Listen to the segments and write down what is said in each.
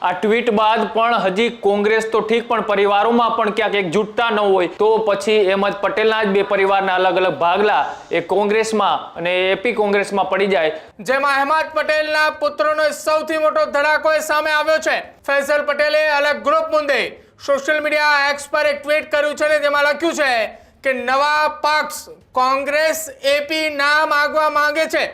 આ ટ્વીટ બાદ પણ હજી કોંગ્રેસ તો ઠીક પણ પરિવારોમાં પણ ક્યાંક એકજૂટતા ન હોય તો પછી અહેમદ પટેલના જ બે પરિવારના અલગ અલગ ભાગલા એ કોંગ્રેસમાં અને એપી કોંગ્રેસમાં પડી જાય, જેમાં અહેમદ પટેલના પુત્રનો સૌથી મોટો ધડાકો સામે આવ્યો છે। ફૈઝલ પટેલે અલગ ગ્રુપ મુદ્દે સોશિયલ મીડિયા એક્સ પર એક ટ્વીટ કર્યું છે ને જેમાં લખ્યું છે કે નવા પક્ષ કોંગ્રેસ એપી નામ આગવા માંગે છે।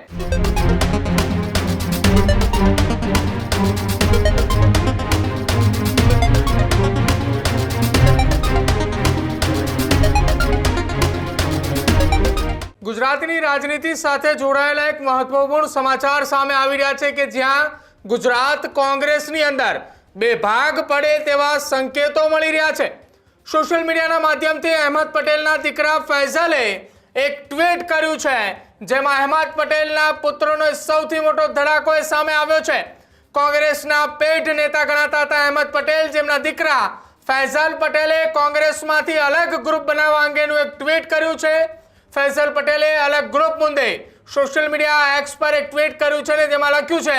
ગુજરાતની રાજનીતિ સાથે જોડાયેલા એક મહત્વપૂર્ણ સમાચાર સામે આવી રહ્યા છે કે જ્યાં ગુજરાત કોંગ્રેસની અંદર બે ભાગ પડે તેવા સંકેતો મળી રહ્યા છે। સોશિયલ મીડિયાના માધ્યમથી અહેમદ પટેલના દીકરા ફૈઝલે એક ટ્વીટ કર્યું છે જેમાં અહેમદ પટેલના પુત્રનો સૌથી મોટો ધડાકો સામે આવ્યો છે। કોંગ્રેસના પેઢ નેતા ગણાતા હતા અહેમદ પટેલ, જેમના દીકરા ફૈઝલ પટેલે કોંગ્રેસમાંથી અલગ ગ્રુપ બનાવવા અંગેનું એક ટ્વીટ કર્યું છે। ફૈઝલ પટેલે અલગ ગ્રુપ મુદ્દે સોશિયલ મીડિયા એક્સ પર એક ટ્વીટ કર્યું છે ને જેમાં લખ્યું છે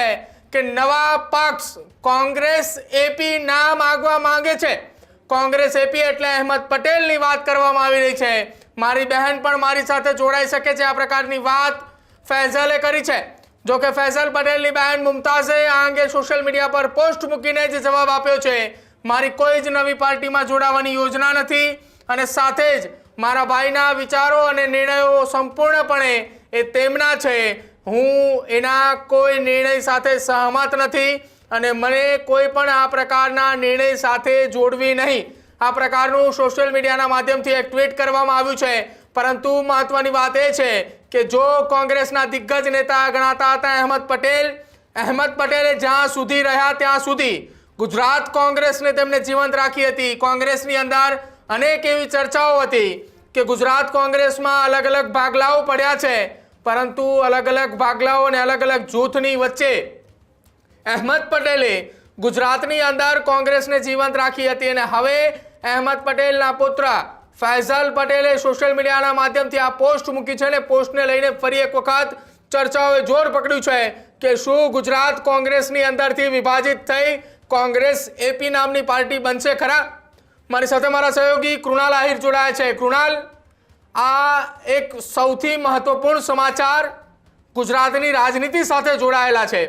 કે નવા પક્ષ કોંગ્રેસ એપી નામ આગવા માંગે છે। કોંગ્રેસ એપી એટલે અહેમદ પટેલની વાત કરવામાં આવી રહી છે। મારી બહેન પણ મારી સાથે જોડાઈ શકે છે, આ પ્રકારની વાત ફૈઝલે કરી છે। જો કે ફૈઝલ પટેલની બહેન મુમતાઝે આ અંગે સોશિયલ મીડિયા પર પોસ્ટ મૂકીને જ જવાબ આપ્યો છે, મારી કોઈ જ નવી પાર્ટીમાં જોડાવાની યોજના નથી અને સાથે જ મારા ભાઈના વિચારો અને નિર્ણયો સંપૂર્ણપણે એ તેમના છે। હું એના કોઈ નિર્ણય સાથે સહમત નથી અને મને કોઈ પણ આ પ્રકારના નિર્ણય સાથે જોડવી નહીં। આ પ્રકારનું સોશિયલ મીડિયાના માધ્યમથી એક ટ્વીટ કરવામાં આવ્યું છે। પરંતુ મહત્વની વાત એ છે કે જો કોંગ્રેસના દિગ્ગજ નેતા ગણાતા હતા અહેમદ પટેલે જ્યાં સુધી રહ્યા ત્યાં સુધી ગુજરાત કોંગ્રેસને તેમને જીવંત રાખી હતી। કોંગ્રેસની અંદર અનેક એવી ચર્ચાઓ હતી કે ગુજરાત કોંગ્રેસમાં અલગ અલગ ભાગલાઓ પડ્યા છે, પરંતુ અલગ અલગ ભાગલાઓ અને અલગ અલગ જૂથની વચ્ચે અહેમદ પટેલે ગુજરાતની અંદર કોંગ્રેસને જીવંત રાખી હતી અને હવે અહેમદ પટેલના પુત્ર ફૈઝલ પટેલે સોશિયલ મીડિયાના માધ્યમથી આ પોસ્ટ મૂકી છે અને પોસ્ટને લઈને ફરી એક વખત ચર્ચાઓએ જોર પકડ્યું છે કે શું ગુજરાત કોંગ્રેસની અંદરથી વિભાજિત થઈ કોંગ્રેસ એપી નામની પાર્ટી બનશે ખરા? મારી સાથે મારા સહયોગી કૃણાલ આહિર જોડાયા છે। કૃણાલ, આ એક સૌથી મહત્વપૂર્ણ સમાચાર ગુજરાતની રાજનીતિ સાથે જોડાયેલા છે।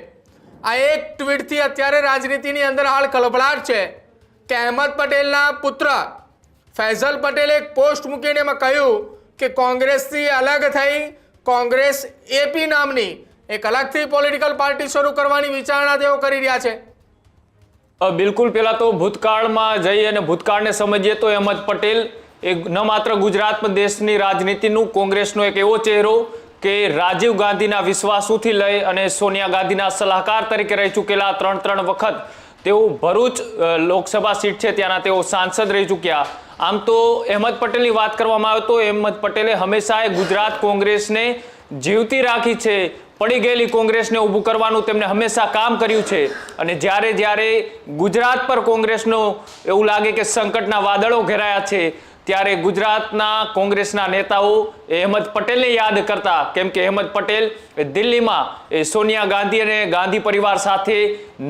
આ એક ટ્વીટથી અત્યારે રાજનીતિની અંદર હાલ કલબલાટ છે કે અહેમદ પટેલના પુત્ર ફૈઝલ પટેલે એક પોસ્ટ મૂકીને એમાં કહ્યું કે કોંગ્રેસથી અલગ થઈ કોંગ્રેસ એપી નામની એક અલગથી પોલિટિકલ પાર્ટી શરૂ કરવાની વિચારણા તેઓ કરી રહ્યા છે। બિલકુલ, પહેલા તો ભૂતકાળમાં જઈ અને ભૂતકાળને સમજીએ તો અહેમદ પટેલ એક ન માત્ર ગુજરાત પણ દેશની રાજનીતિનું કોંગ્રેસનો એક એવો ચહેરો કે રાજીવ ગાંધીના વિશ્વાસુથી લઈ અને સોનિયા ગાંધીના સલાહકાર તરીકે રહી ચૂકેલા 3 વખત તેઓ ભરૂચ લોકસભા સીટ છે ત્યાંના તેઓ સાંસદ રહી ચૂક્યા। આમ તો અહેમદ પટેલની વાત કરવામાં આવે તો અહેમદ પટેલે હંમેશા ગુજરાત કોંગ્રેસને જીવતી રાખી છે, પડી ગયેલી કોંગ્રેસને ઊભું કરવાનું તેમણે હંમેશા કામ કર્યું છે અને જ્યારે ગુજરાત પર કોંગ્રેસનો એવું લાગે કે સંકટના વાદળો ઘેરાયા છે ત્યારે ગુજરાતના કોંગ્રેસના નેતાઓ અહેમદ પટેલને યાદ કરતા, કેમ કે અહેમદ પટેલ દિલ્હીમાં સોનિયા ગાંધી અને ગાંધી પરિવાર સાથે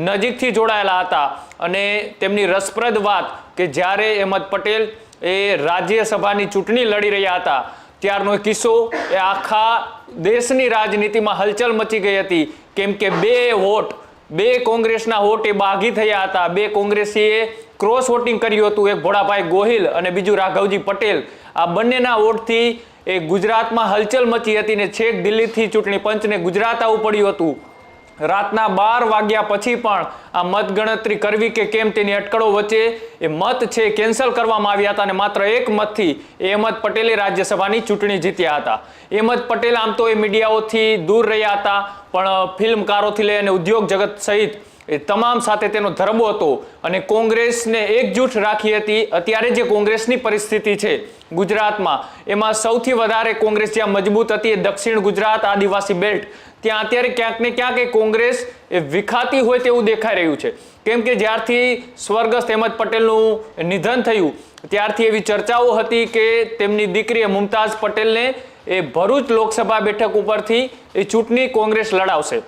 નજીકથી જોડાયેલા હતા અને તેમની રસપ્રદ વાત કે જ્યારે અહેમદ પટેલ એ રાજ્યસભાની ચૂંટણી લડી રહ્યા હતા ત્યારનો કિસ્સો એ આખા દેશની રાજનીતિમાં હલચલ મચી ગઈ હતી, કેમ કે બે કોંગ્રેસના વોટ એ બાગી થયા હતા। બે કોંગ્રેસીએ ક્રોસ વોટિંગ કર્યું હતું, એક ભોળાભાઈ ગોહિલ અને બીજું રાઘવજી પટેલ। આ બંનેના વોટથી એ ગુજરાતમાં હલચલ મચી હતી ને છેક દિલ્હીથી ચૂંટણી પંચને ગુજરાત આવવું પડ્યું હતું। રાતના 12 વાગ્યા પછી પણ આ મતગણતરી કરવી કે કેમ તેની અટકળો વચ્ચે એ મત છે કેન્સલ કરવામાં આવ્યા હતા અને માત્ર એક મતથી અહેમદ પટેલે રાજ્યસભાની ચૂંટણી જીત્યા હતા। અહેમદ પટેલ આમ તો એ મીડિયાઓથી દૂર રહ્યા હતા પણ ફિલ્મકારોથી લઈ અને ઉદ્યોગ જગત સહિત એ તમામ સાથે તેનો ધરબો હતો અને કોંગ્રેસને એકજૂટ રાખી હતી। અત્યારે જે કોંગ્રેસની પરિસ્થિતિ છે ગુજરાતમાં એમાં સૌથી વધારે કોંગ્રેસ જ્યાં મજબૂત હતી એ દક્ષિણ ગુજરાત આદિવાસી બેલ્ટ, ત્યાં અત્યારે ક્યાંક ને ક્યાંક એ કોંગ્રેસ એ વિખાતી હોય તેવું દેખાઈ રહ્યું છે, કેમ કે જ્યારથી સ્વર્ગસ્થ અહેમદ પટેલનું નિધન થયું ત્યારથી એવી ચર્ચાઓ હતી કે તેમની દીકરી મુમતાઝ પટેલને એ ભરૂચ લોકસભા બેઠક ઉપરથી એ ચૂંટણી કોંગ્રેસ લડાવશે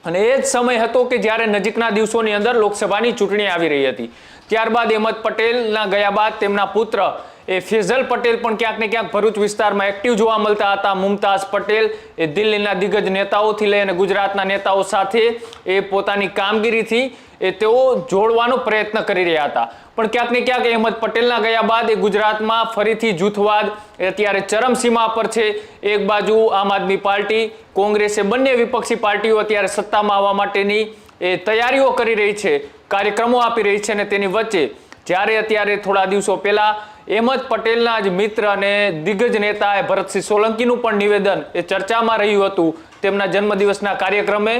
અને એ જ સમય હતો કે જ્યારે નજીકના દિવસોની અંદર લોકસભાની ચૂંટણી આવી રહી હતી. ત્યારબાદ અહેમદ પટેલના ગયા બાદ તેમના પુત્ર એ ફેઝલ પટેલ પણ ક્યાંક ને ક્યાંક ભરૂચ વિસ્તારમાં એક્ટિવ જોવા મળતા હતા. મુમતાઝ પટેલ એ દિલ્હીના દિગ્ગજ નેતાઓથી લઈ અને ગુજરાતના નેતાઓ સાથે એ પોતાની કામગીરીથી એ તેઓ જોડવાનો પ્રયત્ન કરી રહ્યા હતા. પણ ક્યાંક ને ક્યાંક અહેમદ પટેલના ગયા બાદ એ ગુજરાતમાં ફરીથી જૂથવાદ એ અત્યારે ચરમસીમા પર છે. એક બાજુ આમ આદમી પાર્ટી, કોંગ્રેસ, એ બંને વિપક્ષી પાર્ટીઓ અત્યારે સત્તામાં આવવા માટેની એ તૈયારીઓ કરી રહી છે, કાર્યક્રમો આપી રહી છે. અને તેની વચ્ચે જ્યારે અત્યારે થોડા દિવસો પહેલા અહેમદ પટેલના જ મિત્ર અને દિગ્ગજ નેતા ભરતસિંહ સોલંકીનું પણ નિવેદન એ ચર્ચામાં રહ્યું હતું. તેમના જન્મદિવસના કાર્યક્રમે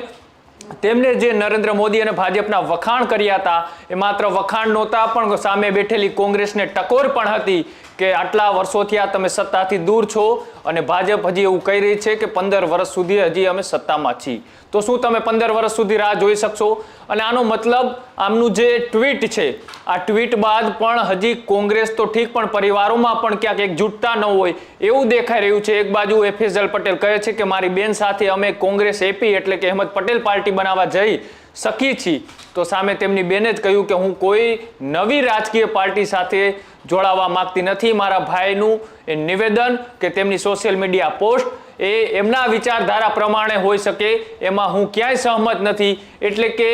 તેમને જે નરેન્દ્ર મોદી અને ભાજપના વખાણ કર્યા હતા, એ માત્ર વખાણ નહોતા પણ સામે બેઠેલી કોંગ્રેસને ટકોર પણ હતી કે આટલા વર્ષોથી આ તમે સત્તાથી દૂર છો અને ભાજપ હજી એવું કહી રહી છે કે 15 વર્ષ સુધી હજી અમે સત્તામાં છીએ. તો શું તમે 15 વર્ષ સુધી રાહ જોઈ શકશો? અને આનો મતલબ આમનું જે ટ્વીટ છે, આ ટ્વીટ બાદ પણ હજી કોંગ્રેસ તો ઠીક પણ પરિવારોમાં પણ ક્યાંક એકજૂટતા ન હોય એવું દેખાઈ રહ્યું છે. એક બાજુ ફેઝલ પટેલ કહે છે કે મારી બેન સાથે અમે કોંગ્રેસ એપી એટલે કે અહેમદ પટેલ પાર્ટી બનાવવા જઈ શકી છીએ, તો સામે તેમની બેને જ કહ્યું કે હું કોઈ નવી રાજકીય પાર્ટી સાથે જોડાવા માંગતી નથી. મારા ભાઈનું એ નિવેદન કે તેમની સોશિયલ મીડિયા પોસ્ટ એ એમના વિચારધારા પ્રમાણે હોઈ શકે, એમાં હું ક્યાંય સહમત નથી. એટલે કે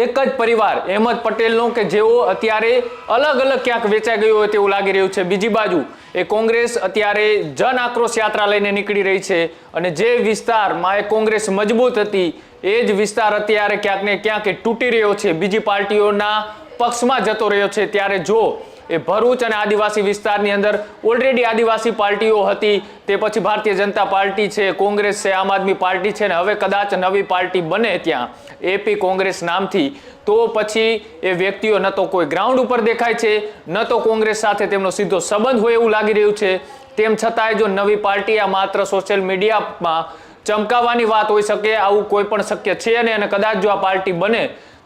એક જ પરિવાર અહેમદ પટેલનો કે જેઓ અત્યારે અલગ અલગ ક્યાંક વેચાઈ ગયું હોય તેવું લાગી રહ્યું છે. બીજી બાજુ એ કોંગ્રેસ અત્યારે જન આક્રોશ યાત્રા લઈને નીકળી રહી છે અને જે વિસ્તારમાં એ કોંગ્રેસ મજબૂત હતી એ જ વિસ્તાર અત્યારે ક્યાંક ને ક્યાંક તૂટી રહ્યો છે, બીજી પાર્ટીઓના પક્ષમાં જતો રહ્યો છે. ત્યારે જો એ ભરૂચ અને આદિવાસી વિસ્તારની અંદર ઓલરેડી આદિવાસી પાર્ટીઓ હતી, તે પછી ભારતીય જનતા પાર્ટી છે, કોંગ્રેસ છે, આમ આદમી પાર્ટી છે, ને હવે કદાચ નવી પાર્ટી બને ત્યાં એપી કોંગ્રેસ નામથી, તો પછી એ વ્યક્તિઓ ન તો કોઈ ગ્રાઉન્ડ ઉપર દેખાય છે, ન તો કોંગ્રેસ સાથે તેમનો સીધો સંબંધ હોય એવું લાગી રહ્યું છે. તેમ છતાંય જો નવી પાર્ટી આ માત્ર સોશિયલ મીડિયામાં ચમકાવવાની વાત હોઈ શકે, આવું કોઈ પણ શક્ય છે નહીં. અને કદાચ જો આ પાર્ટી બને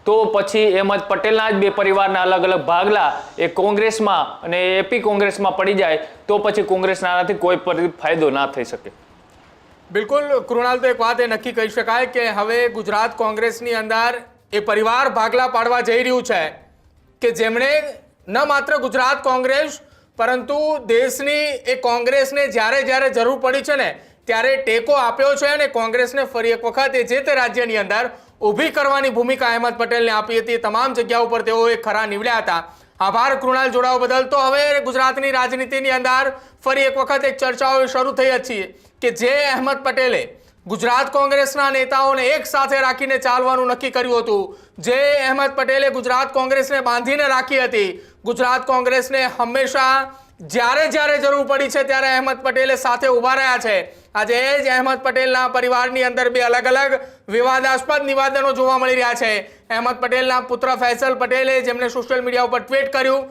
તો પછી અહેમદ પટેલના જ બે પરિવારના અલગ અલગ ભાગલા એ કોંગ્રેસમાં અને એપી કોંગ્રેસમાં પડી જાય તો પછી કોંગ્રેસના આનાથી કોઈ ફાયદો ના થઈ શકે. બિલકુલ કૃણાલ, તો એક વાત એ નક્કી કહી શકાય કે હવે ગુજરાત કોંગ્રેસની અંદર એ પરિવાર ભાગલા પાડવા જઈ રહ્યું છે કે જેમણે ન માત્ર ગુજરાત કોંગ્રેસ પરંતુ દેશની એ કોંગ્રેસને જ્યારે જ્યારે જરૂર પડી છે ને ત્યારે ટેકો આપ્યો છે અને કોંગ્રેસને ફરી એક વખત એ જે તે રાજ્યની અંદર ઊભી કરવાની ભૂમિકા અહેમદ પટેલને આપી હતી. તમામ જગ્યાઓ પર તેઓ એક ખરા નીવડ્યા હતા. આભાર કૃણાલ જોડાવા બદલ. તો હવે ગુજરાતની રાજનીતિની અંદર ફરી એક વખત એક ચર્ચાઓ શરૂ થઈ હતી કે જે અહેમદ પટેલે ગુજરાત કોંગ્રેસના નેતાઓને એક સાથે રાખીને ચાલવાનું નક્કી કર્યું હતું, જે અહેમદ પટેલે ગુજરાત કોંગ્રેસને બાંધીને રાખી હતી, ગુજરાત કોંગ્રેસને હંમેશા જ્યારે જ્યારે જરૂર પડી છે ત્યારે અહેમદ પટેલે સાથે ઊભા રહ્યા છે. આજે એ જ અહેમદ પટેલના પરિવારની અંદર બે અલગ અલગ વિવાદાસ્પદ નિવેદનો જોવા મળી રહ્યા છે. અહેમદ પટેલના પુત્ર ફૈસલ પટેલે જેમણે સોશિયલ મીડિયા ઉપર ટ્વીટ કર્યું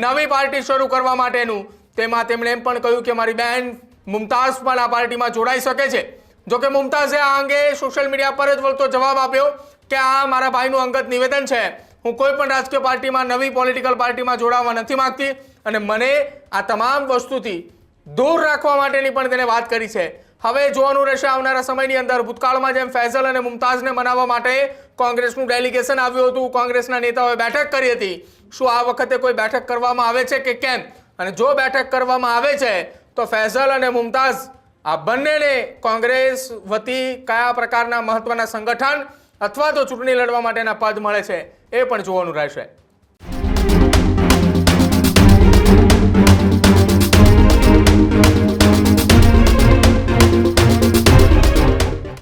નવી પાર્ટી શરૂ કરવા માટેનું, તેમાં તેમણે એમ પણ કહ્યું કે મારી બહેન મુમતાઝ પણ આ પાર્ટીમાં જોડાઈ શકે છે. જોકે મુમતાઝે આ અંગે સોશિયલ મીડિયા પર જ વળતો જવાબ આપ્યો કે આ મારા ભાઈનું અંગત નિવેદન છે, હું કોઈ પણ રાજકીય પાર્ટીમાં નવી પોલિટિકલ પાર્ટીમાં જોડાવા નથી માંગતી અને મને આ તમામ વસ્તુથી દૂર રાખવા માટેની પણ તેને વાત કરી છે. હવે જોવાનું રહેશે આવનારા સમયની અંદર. ભૂતકાળમાં જેમ ફૈઝલ અને મુમતાઝને મનાવવા માટે કોંગ્રેસનું ડેલિગેશન આવ્યું હતું, કોંગ્રેસના નેતાઓએ બેઠક કરી હતી, શું આ વખતે કોઈ બેઠક કરવામાં આવે છે કે કેમ? અને જો બેઠક કરવામાં આવે છે તો ફૈઝલ અને મુમતાઝ આ બંનેને કોંગ્રેસ વતી કયા પ્રકારના મહત્વના સંગઠન અથવા તો ચૂંટણી લડવા માટેના પદ મળે છે એ પણ જોવાનું રહેશે.